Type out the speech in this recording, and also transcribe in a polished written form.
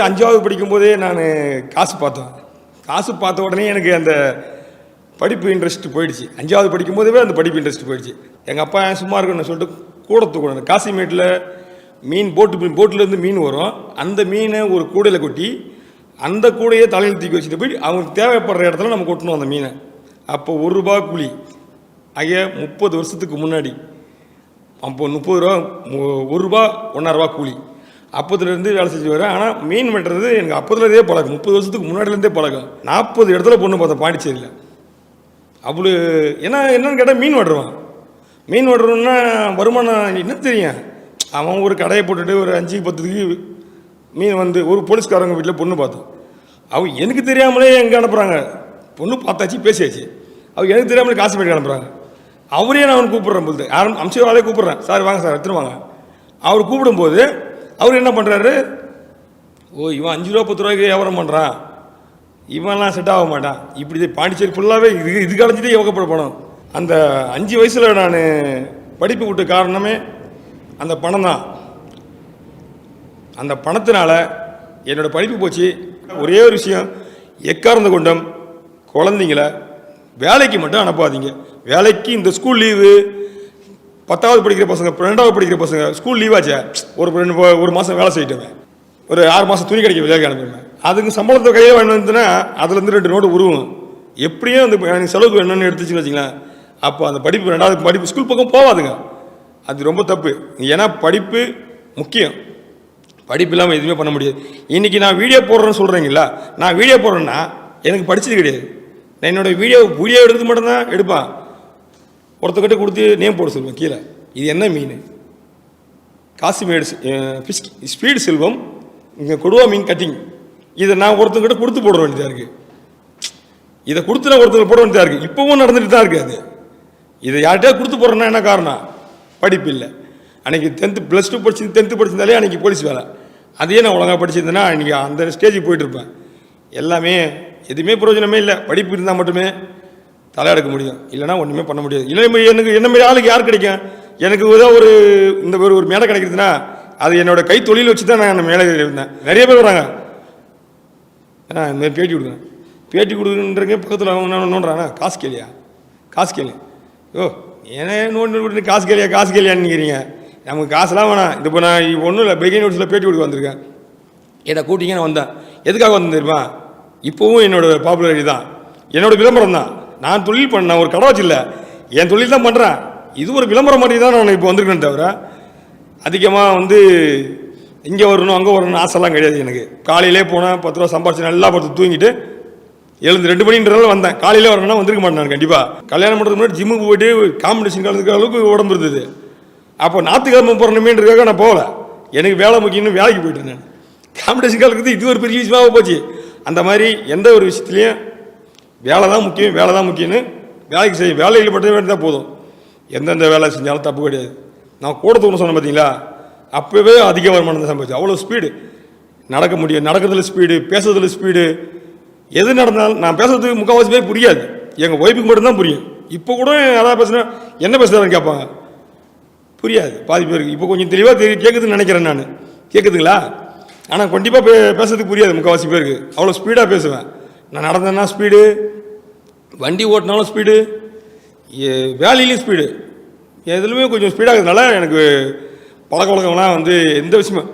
5வது படிக்கும்போதே நான் காசு பார்த்தேன். காசு பார்த்த உடனே எனக்கு அந்த படிப்பு இன்ட்ரெஸ்ட் போயிடுச்சு. 5வது படிக்கும்போதே அந்த படிப்பு இன்ட்ரெஸ்ட் போயிடுச்சு. எங்கள் அப்பா சும்மா இருக்கணும்னு சொல்லிட்டு கூட தூக்கணும். காசிமேட்டில் மீன் போட்டிலேருந்து மீன் வரும். அந்த மீனை ஒரு கூடையில் கொட்டி அந்த கூடையை தலையில் தூக்கி வச்சுட்டு போய் அவங்களுக்கு தேவைப்படுற இடத்துல நம்ம கொட்டணும் அந்த மீனை. அப்போ ₹1 கூலி. ஐயா 30 வருஷத்துக்கு முன்னாடி அப்போ ₹30 ₹1 1.5 கூலி. அப்போதுலேருந்து வேலை செஞ்சு வரேன். ஆனால் மீன் வெட்டுறது எனக்கு அப்போதுலேருந்தே பழக்கம். 30 வருஷத்துக்கு முன்னாடிலேருந்தே பழக்கம். 40 இடத்துல பொண்ணு பார்த்தேன் பாண்டிச்சேரியில். அவ்வளோ என்னன்னு கேட்டால் மீன் வெட்டுருவான். மீன் வெட்டுறோன்னா வருமானம் என்ன தெரியும். அவன் ஒரு கடையை போட்டுட்டு ஒரு 5-10க்கு மீன் வந்து ஒரு போலீஸ்காரங்க வீட்டில் பொண்ணு பார்த்தோம். அவங்க எனக்கு தெரியாமலே எங்கே அனுப்புகிறாங்க. பொண்ணு பார்த்தாச்சு பேசியாச்சு. அவங்க எனக்கு தெரியாமலே காசிமேட்டுக்கு அனுப்புகிறாங்க. அவரே நான் அவனை கூப்பிட்றேன் போது அம்சவாலே கூப்பிட்றேன். சார் வாங்க சார் எடுத்துட்டு வாங்க. அவர் கூப்பிடும்போது அவர் என்ன பண்ணுறாரு, இவன் ₹5 ₹10 வியாபாரம் பண்ணுறான், இவன்லாம் செட் ஆக மாட்டான். இப்படி பாண்டிச்சேரி ஃபுல்லாகவே இது கலைஞ்சிட்டே யோகப்பட பணம். அந்த 5 வயசில் நான் படிப்பு விட்ட காரணமே அந்த பணம் தான். அந்த பணத்தினால என்னோடய படிப்பு போச்சு. ஒரே ஒரு விஷயம், எக்காரணத்தை கொண்டும் குழந்தைங்கள வேலைக்கு மட்டும் அனுப்பாதீங்க. வேலைக்கு இந்த ஸ்கூல் லீவு 10வது படிக்கிற பசங்க 12வது படிக்கிற பசங்க ஸ்கூல் லீவாச்சே ஒரு மாதம் வேலை செய்யிட்டேன். ஒரு 6 மாதம் துணி கிடைக்க வேலைக்கு அனுப்பிடுவேன். அதுக்கு சம்பளத்தை கையில் வாங்கி வந்துன்னா அதுலேருந்து 2 நோட்டு உருவும். எப்படியும் அந்த எனக்கு செலவுக்கு என்னென்னு எடுத்துச்சுன்னு வச்சிங்களேன். அப்போ அந்த படிப்பு 2வது படிப்பு ஸ்கூல் பக்கம் போகாதுங்க. அது ரொம்ப தப்பு. ஏன்னா படிப்பு முக்கியம். படிப்பு இல்லாமல் எதுவுமே பண்ண முடியாது. இன்றைக்கி நான் வீடியோ போடுறேன்னு சொல்கிறீங்களா, நான் வீடியோ போடுறேன்னா எனக்கு படித்தது கிடையாது. நான் என்னோடய வீடியோ எடுத்து மட்டும்தான் எடுப்பேன். ஒருத்தக்கிட்ட கொடுத்து நேம் போட சொல்லுவேன் கீழே. இது என்ன மீன், காசிமேடு ஃபிஷ் ஸ்பீடு செல்வம், இங்கே கொடுவா மீன் கட்டிங். இதை நான் ஒருத்தங்கிட்ட கொடுத்து போட வேண்டியதாக இருக்குது. இதை கொடுத்து நான் ஒருத்தர் போட வேண்டியதாக இருக்குது. இப்போவும் நடந்துட்டு தான் இருக்குது. அது இதை யார்கிட்டயா கொடுத்து போடுறேன்னா என்ன காரணம், படிப்பு இல்லை. அன்றைக்கி 10th +2 படிச்சிருந்தாலே அன்றைக்கி போலீஸ் வேலை. அதையே நான் ஒழுங்காக படிச்சிருந்தேன்னா அன்றைக்கி அந்த ஸ்டேஜுக்கு போயிட்டுருப்பேன். எல்லாமே எதுவுமே பிரயோஜனமே இல்லை. படிப்பு இருந்தால் மட்டுமே தலையெடுக்க முடியும், இல்லைனா ஒன்றுமே பண்ண முடியாது. இல்லை எனக்கு என்ன மாதிரி ஆளுக்கு யார் கிடைக்கும். எனக்கு ஏதோ இந்த ஒரு மேடை கிடைக்கிறதுனா அது என்னோட கை தொழில் வச்சு தான் நான் அந்த மேலே இருந்தேன். நிறைய பேர் வராங்க, இந்த மாதிரி பேட்டி கொடுக்குறேங்க பக்கத்தில் அவங்க நோண்டுறாங்க. காசு கேளியா ஏன்னா நோண்டு காசு கேளியான்னு நினைக்கிறீங்க. நமக்கு காசுலாம் வேணாம். இது இப்போ நான் ஒன்றும் இல்லை, பெகின் நோட்ஸில் பேட்டி கொடுக்க வந்திருக்கேன். என்னை கூட்டிங்க நான் வந்தேன். எதுக்காக வந்து தெரியுமா, இப்போவும் என்னோடய பாப்புலாரிட்டி தான், என்னோடய விளம்பரம் தான். நான் தொழில் பண்ணேன், ஒரு கடை வச்சில்ல, என் தொழில் தான் பண்ணுறேன். இது ஒரு விளம்பரம் மாதிரி தான் நான் இப்போ வந்திருக்கேன். தவிர அதிகமாக இங்கே வரணும் அங்கே வரணும்னு ஆசைலாம் கிடையாது எனக்கு. காலையிலே போனேன், ₹10 சம்பாரிச்சு நல்லா பார்த்து தூங்கிட்டு எழுந்து 2 மணின்றதால வந்தேன். காலையிலே வரணும்னா வந்திருக்க மாட்டேன் நான் கண்டிப்பாக. கல்யாணம் பண்ணுறதுக்கு முன்னாடி ஜிம்முக்கு போய்ட்டு காம்படிஷன் கலந்துக்கிற அளவுக்கு உடம்பு இருந்தது. அப்போ ஞாயிற்றுக்கிழமை போகிறணுமேன்றதுக்காக நான் போகல. எனக்கு வேலை முக்கியம்னு வேலைக்கு போயிட்டேன். நான் காம்படிஷன் கலந்துக்கிறது இது ஒரு பெரிய விஷயமாக போச்சு. அந்த மாதிரி எந்த ஒரு விஷயத்துலையும் வேலை தான் முக்கியம்னு வேலைக்கு செய்ய வேலையில் மட்டும் வேண்டியதான் போதும். எந்தெந்த வேலை செஞ்சாலும் தப்பு கிடையாது. நான் கூட தூரம் சொன்னேன் பார்த்தீங்களா, அப்போவே அதிக வருமானம் தான் சம்பாதிச்சு. அவ்வளோ ஸ்பீடு நடக்க முடியும். நடக்கிறதுல ஸ்பீடு, பேசுறதுல ஸ்பீடு. எது நடந்தாலும் நான் பேசுறதுக்கு முக்கால்வாசி பேர் புரியாது. எங்கள் ஒய்ஃபுக்கு மட்டும்தான் புரியும். இப்போ கூட அதான் பேசுனா என்ன பேசுகிறாருன்னு கேட்பாங்க, புரியாது பாதி பேருக்கு. இப்போ கொஞ்சம் தெளிவாக கேட்குதுன்னு நினைக்கிறேன் நான். கேட்குதுங்களா? ஆனால் கண்டிப்பாக பேசுறதுக்கு புரியாது முக்கால்வாசி பேருக்கு. அவ்வளோ ஸ்பீடாக பேசுவேன். நான் நடந்தேன்னா ஸ்பீடு, வண்டி ஓட்டினாலும் ஸ்பீடு, வேலையிலையும் ஸ்பீடு, எதுலையுமே கொஞ்சம் ஸ்பீடாக இருக்கிறதுனால எனக்கு பழக்க வழக்கம்லாம் எந்த விஷயமும்